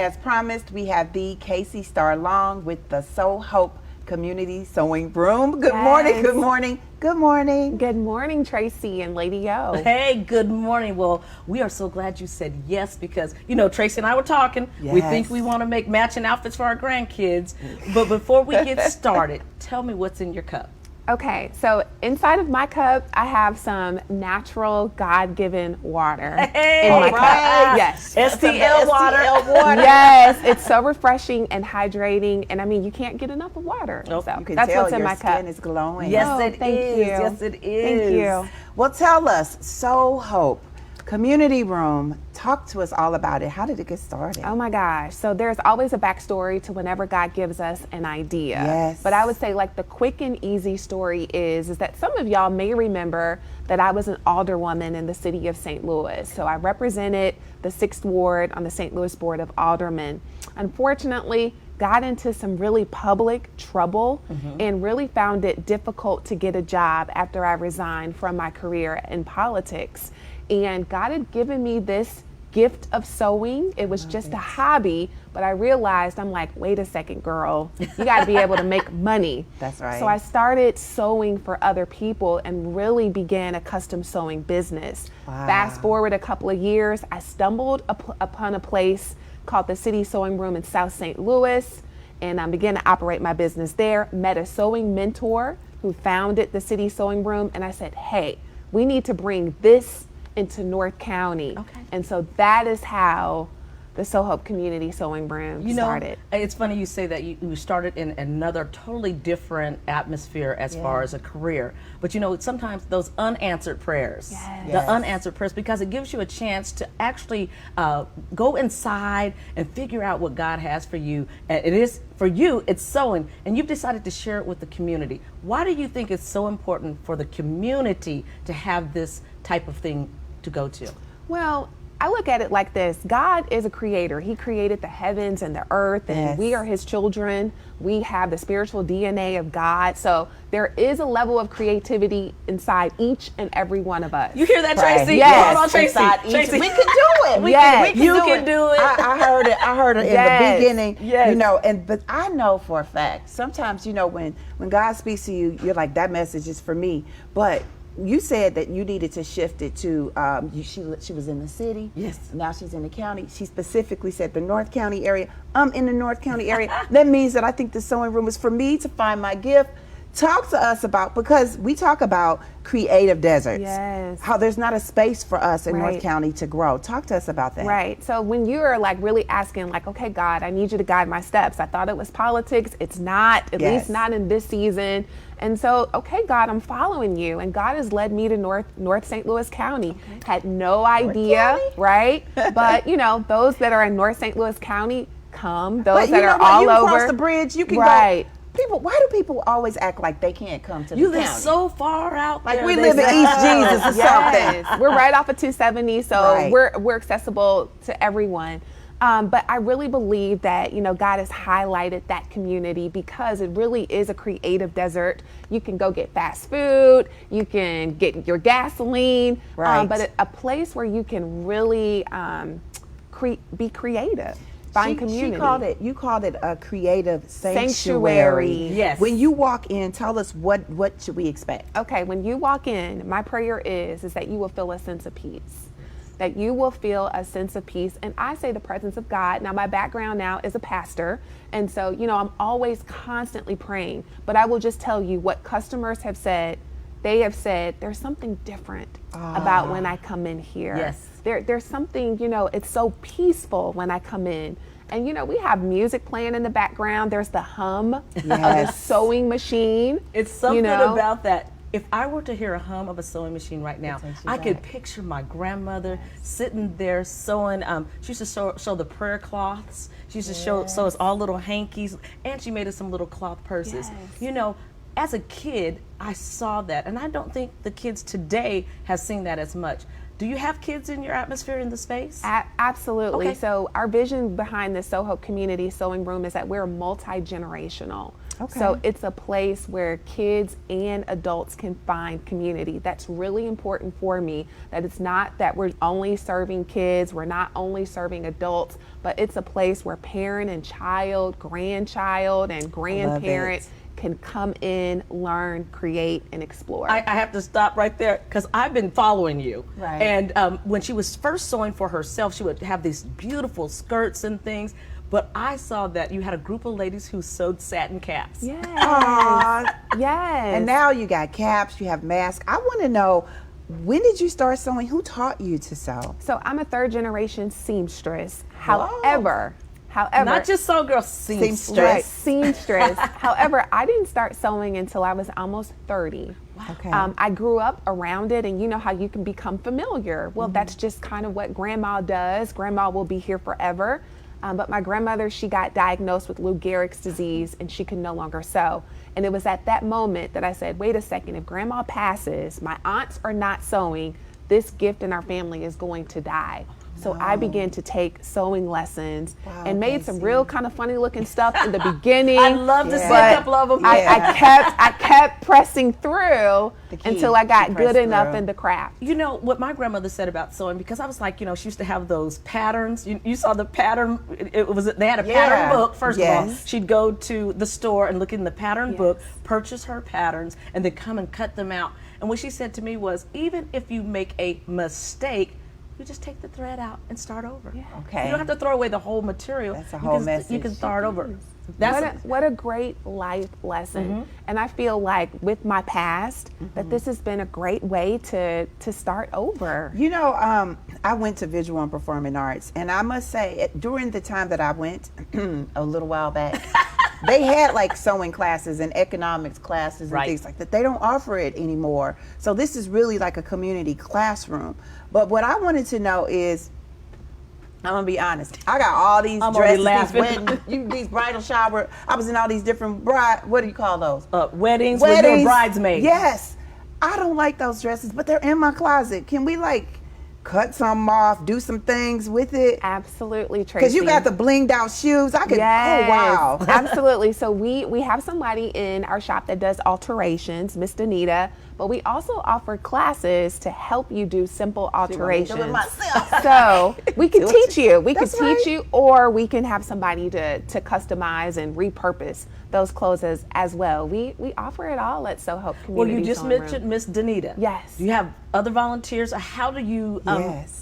as promised, we have the Kacie Starr along with the So Hope Community Sewing Room. Good morning, good morning, good morning. Good morning, Tracy and Lady O. Hey, good morning. Well, we are so glad you said yes because, you know, Tracy and I were talking. Yes. We think we want to make matching outfits for our grandkids. But before we get started, tell me what's in your cup. Okay, so inside of my cup, I have some natural God-given water Hey, in my all cup. right. Yes. STL water. Yes, it's so refreshing and hydrating, and I mean, you can't get enough of water. Nope. So You can that's tell what's in your my skin cup. is glowing. Yes, Oh, it thank is. you. Yes, it is. Thank you. Well, tell us, So Hope Community Room, talk to us all about it. How did it get started? Oh my gosh. So there's always a backstory to whenever God gives us an idea. Yes. But I would say like the quick and easy story is that some of y'all may remember that I was an alderwoman in the city of St. Louis. So I represented the 6th Ward on the St. Louis Board of Aldermen. Unfortunately, got into some really public trouble and really found it difficult to get a job after I resigned from my career in politics. And God had given me this gift of sewing. It was just a hobby, but I realized, I'm like, wait a second, girl, you got to be able to make money. That's right. So I started sewing for other people and really began a custom sewing business. Wow. Fast forward a couple of years, I stumbled upon a place called the City Sewing Room in South St. Louis, and I began to operate my business there. Met a sewing mentor who founded the City Sewing Room, and I said, hey, we need to bring this into North County. Okay. And so that is how the So Hope Community Sewing Room started. It's funny you say that you started in another totally different atmosphere as far as a career. But you know, sometimes those unanswered prayers, Yes. the Yes. unanswered prayers, because it gives you a chance to actually go inside and figure out what God has for you. And it is, for you, it's sewing, and you've decided to share it with the community. Why do you think it's so important for the community to have this type of thing to go to? Well, I look at it like this. God is a creator. He created the heavens and the earth, and Yes. we are his children. We have the spiritual DNA of God. So there is a level of creativity inside each and every one of us. You hear that, Right. Tracy? Yes. Hold on, Tracy. Inside each- Tracy. we can do it. Yes. You can do it. I heard it. I heard it in Yes. the beginning. Yes. You know, but I know for a fact. Sometimes, you know, when God speaks to you, you're like, that message is for me. But you said that you needed to shift it to. She was in the city. Yes. Now she's in the county. She specifically said the North County area. I'm in the North County area. That means that I think the sewing room is for me to find my gift. Talk to us about, because we talk about creative deserts. Yes. How there's not a space for us in North Right. County to grow. Talk to us about that. Right. So when you're like really asking like, okay, God, I need you to guide my steps. I thought it was politics. It's not, at Yes. least not in this season. And so, okay, God, I'm following you. And God has led me to North St. Louis County. Had no idea, County? right? But you know, those that are in North St. Louis County, come. Those But you that know are what? all You over. cross the bridge, you can Right. go. People, why do people always act like they can't come to You the live county? so far out Like there. we They live in say. East Jesus or something. Yes. We're right off of 270, so Right. we're accessible to everyone. But I really believe that, you know, God has highlighted that community because it really is a creative desert. You can go get fast food, you can get your gasoline, Right. but a place where you can really be creative, find community. You called it a creative sanctuary. Sanctuary. Yes. When you walk in, tell us what should we expect? Okay, when you walk in, my prayer is that you will feel a sense of peace. That you will feel a sense of peace. And I say the presence of God. Now, my background now is a pastor. And so, you know, I'm always constantly praying. But I will just tell you what customers have said. They have said, there's something different about when I come in here. Yes. There's something, you know, it's so peaceful when I come in. And, you know, we have music playing in the background. There's the hum of the Yes. sewing machine. It's something you know? about that. If I were to hear a hum of a sewing machine right now, takes you I could back. picture my grandmother sitting there sewing. She used to show the prayer cloths. She used to sew us all little hankies, and she made us some little cloth purses. Yes. You know, as a kid, I saw that, and I don't think the kids today have seen that as much. Do you have kids in your atmosphere in the space? Absolutely. Okay. So our vision behind the So Hope Community Sewing Room is that we're multi-generational. Okay. So it's a place where kids and adults can find community. That's really important for me, that it's not that we're only serving kids, we're not only serving adults, but it's a place where parent and child, grandchild and grandparent can come in, learn, create, and explore. I have to stop right there because I've been following you. Right. And when she was first sewing for herself, she would have these beautiful skirts and things. But I saw that you had a group of ladies who sewed satin caps. Yes. Aw. Yes. And now you got caps, you have masks. I want to know, when did you start sewing? Who taught you to sew? So I'm a third generation seamstress. However, Not just sew girl, seamstress. right, seamstress. However, I didn't start sewing until I was almost 30. Okay. I grew up around it, and you know how you can become familiar. Well, that's just kind of what grandma does. Grandma will be here forever. But my grandmother, she got diagnosed with Lou Gehrig's disease, and she could no longer sew. And it was at that moment that I said, wait a second, if grandma passes, my aunts are not sewing, this gift in our family is going to die. So I began to take sewing lessons and made some real kind of funny looking stuff in the beginning. I'd love to see a but couple of them. I kept pressing through until I got press good enough through. in the craft. You know what my grandmother said about sewing, because I was like, you know, she used to have those patterns. You saw the pattern. They had a pattern book. First of all, she'd go to the store and look in the pattern book, purchase her patterns, and then come and cut them out. And what she said to me was, even if you make a mistake, you just take the thread out and start over. Okay. You don't have to throw away the whole material. That's a whole message. You can start over. What a great life lesson. And I feel like with my past that this has been a great way to start over. You know, I went to visual and performing arts, and I must say, during the time that I went, a little while back, they had like sewing classes and economics classes and things like that. They don't offer it anymore. So this is really like a community classroom. But what I wanted to know is, I'm gonna be honest, I got all these dresses, these bridal shower. I was in all these different what do you call those? Weddings with your bridesmaids. Yes. I don't like those dresses, but they're in my closet. Can we like cut some off, do some things with it? Absolutely, Tracy. Because you got the blinged out shoes. I could, oh wow. Absolutely. So we have somebody in our shop that does alterations, Miss Danita, but we also offer classes to help you do simple alterations. So we can teach you. We can teach you, or we can have somebody to customize and repurpose those clothes as well. We offer it all at So Hope Community. Well, you just mentioned Miss Danita. Yes. Do you have other volunteers? How do you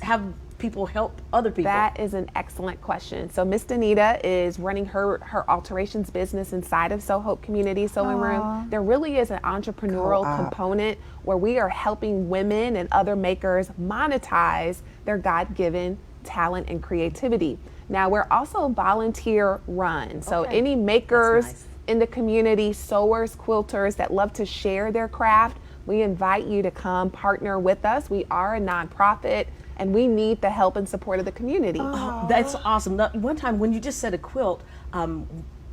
have people help other people? That is an excellent question. So Miss Danita is running her alterations business inside of So Hope Community Sewing Room. There really is an entrepreneurial component where we are helping women and other makers monetize their God-given talent and creativity. Now we're also volunteer run. So any makers in the community, sewers, quilters that love to share their craft, we invite you to come partner with us. We are a nonprofit, and we need the help and support of the community. Oh, that's awesome. One time when you just said a quilt,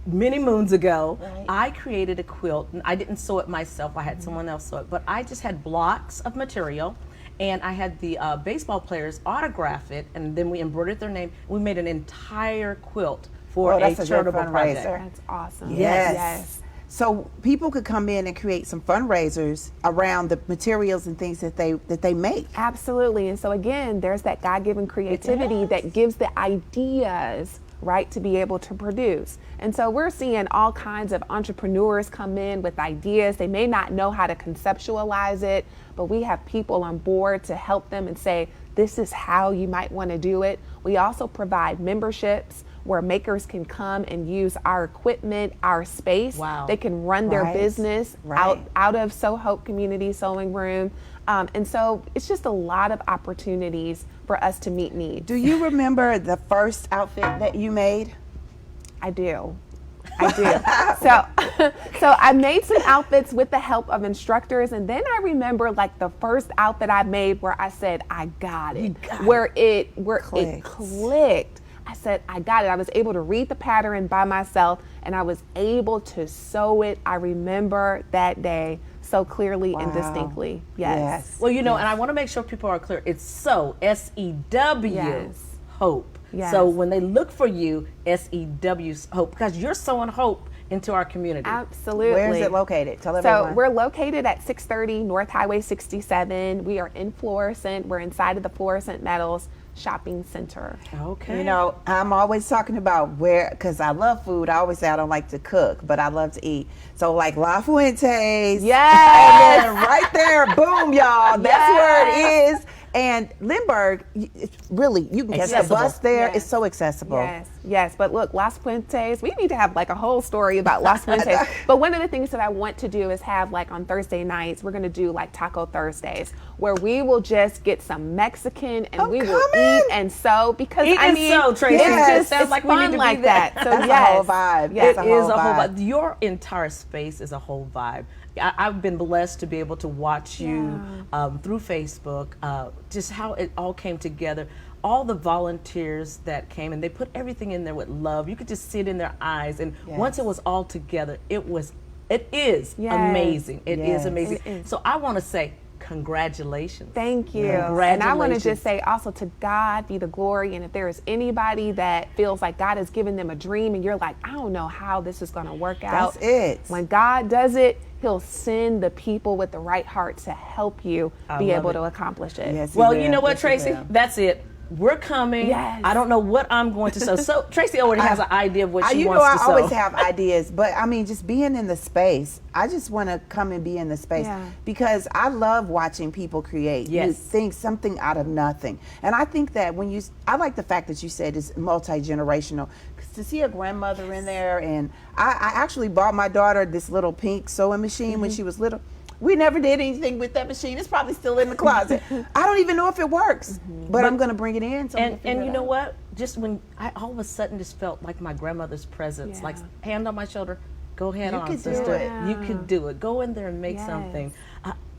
many moons ago, I created a quilt, and I didn't sew it myself. I had someone else sew it, but I just had blocks of material, and I had the baseball players autograph it, and then we embroidered their name. We made an entire quilt for a charitable project. That's awesome. Yes. So people could come in and create some fundraisers around the materials and things that they make. Absolutely. And so again, there's that God-given creativity that gives the ideas, right, to be able to produce. And so we're seeing all kinds of entrepreneurs come in with ideas. They may not know how to conceptualize it, but we have people on board to help them and say, this is how you might want to do it. We also provide memberships where makers can come and use our equipment, our space. They can run their business out of So Hope Community Sewing Room. And so it's just a lot of opportunities for us to meet needs. Do you remember the first outfit that you made? I do. So I made some outfits with the help of instructors, and then I remember like the first outfit I made where I said, I got it. Where it clicked. I said, I got it. I was able to read the pattern by myself, and I was able to sew it. I remember that day so clearly and distinctly. Yes. Well, you know, and I want to make sure people are clear. It's SEW, S-E-W, Hope. Yes. So when they look for you, S-E-W, Hope, because you're sewing hope into our community? Absolutely. Where is it located? Tell So everyone. we're located at 630 North Highway 67. We are in Florissant. We're inside of the Florissant Metals Shopping Center. Okay. You know, I'm always talking about where, because I love food. I always say I don't like to cook, but I love to eat. So like La Fuente's. Yes. And then right there, boom, y'all. That's where it is. And Lindbergh, it's really, you can catch the Accessible. bus there. Yes. It's so accessible. Yes, yes. But look, Las Fuentes, we need to have like a whole story about Las Fuentes. But one of the things that I want to do is have like on Thursday nights, we're going to do like Taco Thursdays, where we will just get some Mexican and we will eat and sew, because Eat I and mean, sew, Tracy. it's Yes. just Sounds it's like we fun need to be like there. that. So That's yes, a whole vibe. Yes. That's It is a whole vibe. vibe. Your entire space is a whole vibe. I've been blessed to be able to watch you through Facebook, just how it all came together. All the volunteers that came, and they put everything in there with love. You could just see it in their eyes. And once it was all together, it is Yes. amazing. It is Yes. amazing. It is. So I want to say congratulations. Thank you. And I want to Congratulations. just say also, to God be the glory. And if there is anybody that feels like God has given them a dream and you're like, I don't know how this is going to work out. That's it. When God does it, He'll send the people with the right heart to help you be love able it. to accomplish it. Yes, he Well, will. you know what, Yes, he Tracy? will. That's it. We're coming. Yes. I don't know what I'm going to sew. So Tracy already has an idea of what she You wants know, to I sew. always have ideas, but I mean, just being in the space, I just want to come and be in the space Yeah. because I love watching people create. Yes. You think something out of nothing. And I think that I like the fact that you said it's multi-generational. 'Cause to see a grandmother in there, and I actually bought my daughter this little pink sewing machine when she was little. We never did anything with that machine. It's probably still in the closet. I don't even know if it works, but I'm going to bring it in. So we can And figure you it know out. what? Just when I all of a sudden just felt like my grandmother's presence, like hand on my shoulder. Go ahead You on, could do sister. it. You could do it. Go in there and make Yes. something.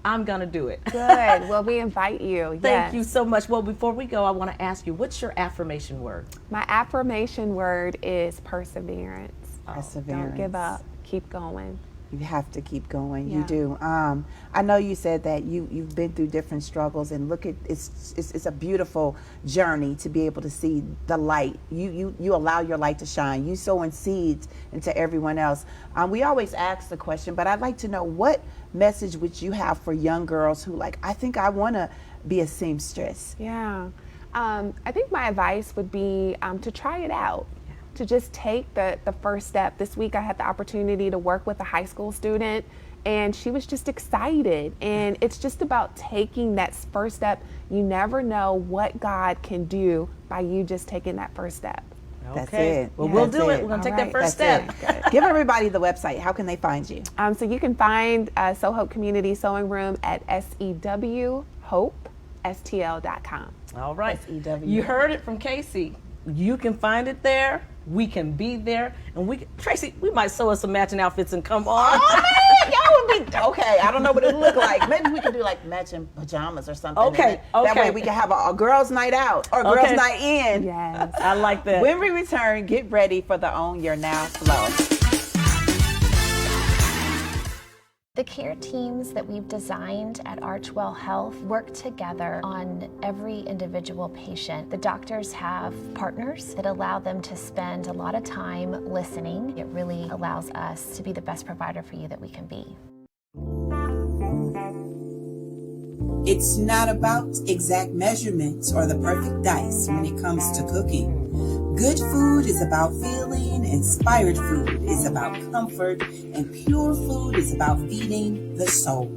I'm gonna do it. Good. Well, we invite you. Thank you so much. Well, before we go, I want to ask you, what's your affirmation word? My affirmation word is perseverance. Perseverance. Don't give up. Keep going. You have to keep going. You Yeah. do. I know you said that you've been through different struggles, and look at it's a beautiful journey to be able to see the light. You allow your light to shine. You sowing seeds into everyone else. We always ask the question, but I'd like to know, what message would you have for young girls who I think I want to be a seamstress? Yeah. I think my advice would be to try it out. To just take the first step. This week I had the opportunity to work with a high school student, and she was just excited. And it's just about taking that first step. You never know what God can do by you just taking that first step. That's Okay. it. Well, Yeah. we'll That's do it. it. We're gonna take All that right. first That's step. it. Give everybody the website. How can they find you? So you can find Sow Hope Community Sewing Room at sewhopestl.com. All right. SEW. You heard it from Kacie. You can find it there. We can be there, and Tracy, we might sew us some matching outfits and come on. Oh man, y'all would be okay. I don't know what it look like. Maybe we could do like matching pajamas or something. Okay, That way okay. we can have a girls' night out or girls' Okay. night in. Yes. I like that. When we return, get ready for the Own Your Now flow. The care teams that we've designed at Archwell Health work together on every individual patient. The doctors have partners that allow them to spend a lot of time listening. It really allows us to be the best provider for you that we can be. It's not about exact measurements or the perfect dice when it comes to cooking. Good food is about feeling, inspired food is about comfort, and pure food is about feeding the soul.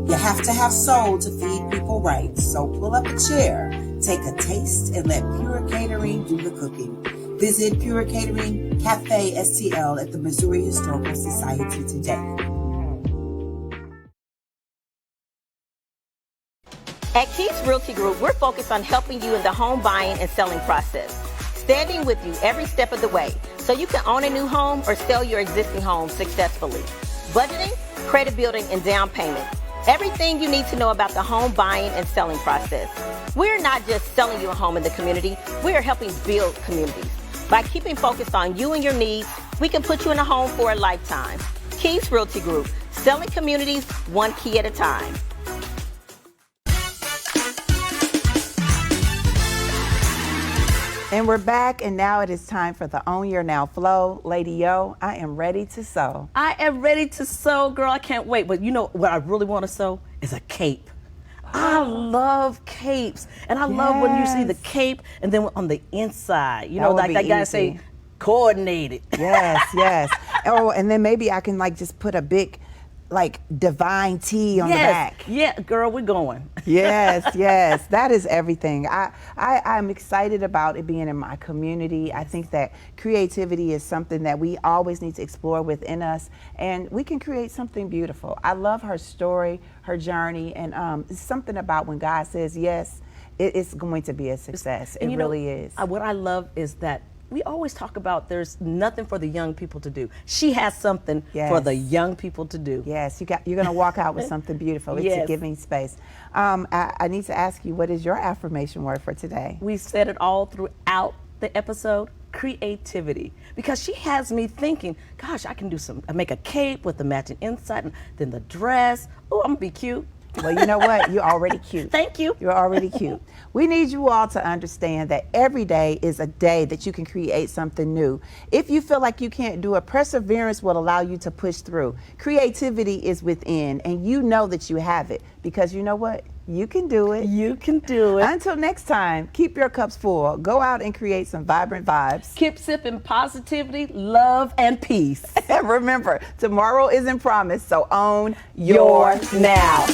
You have to have soul to feed people right, so pull up a chair, take a taste, and let Pure Catering do the cooking. Visit Pure Catering Cafe STL at the Missouri Historical Society today. At Kacies Realty Group, we're focused on helping you in the home buying and selling process, standing with you every step of the way so you can own a new home or sell your existing home successfully. Budgeting, credit building, and down payment. Everything you need to know about the home buying and selling process. We're not just selling you a home in the community, we are helping build communities. By keeping focused on you and your needs, we can put you in a home for a lifetime. Kacies Realty Group, selling communities one key at a time. And we're back, and now it is time for the Own Your Now flow. Lady Yo, I am ready to sew. I am ready to sew, girl. I can't wait. But you know what I really want to sew is a cape. I love capes, and I love when you see the cape, and then on the inside, you know, would like be that guy easy. say, coordinated. Yes, yes. Oh, and then maybe I can like just put a big, like divine T on the back. Yeah, girl, we're going. Yes, yes, that is everything. I'm excited about it being in my community. I think that creativity is something that we always need to explore within us, and we can create something beautiful. I love her story, her journey, and it's something about when God says yes, it's going to be a success. And it you know, really is. What I love is that we always talk about there's nothing for the young people to do. She has something for the young people to do. Yes, you're going to walk out with something beautiful. It's a giving space. I need to ask you, what is your affirmation word for today? We said it all throughout the episode, creativity. Because she has me thinking, gosh, I can do make a cape with the matching inside and then the dress. Oh, I'm gonna be cute. Well, you know what? You're already cute. Thank you. You're already cute. We need you all to understand that every day is a day that you can create something new. If you feel like you can't do it, perseverance will allow you to push through. Creativity is within, and you know that you have it, because you know what? You can do it. You can do it. Until next time, keep your cups full. Go out and create some vibrant vibes. Keep sipping positivity, love, and peace. And remember, tomorrow isn't promised, so own your now.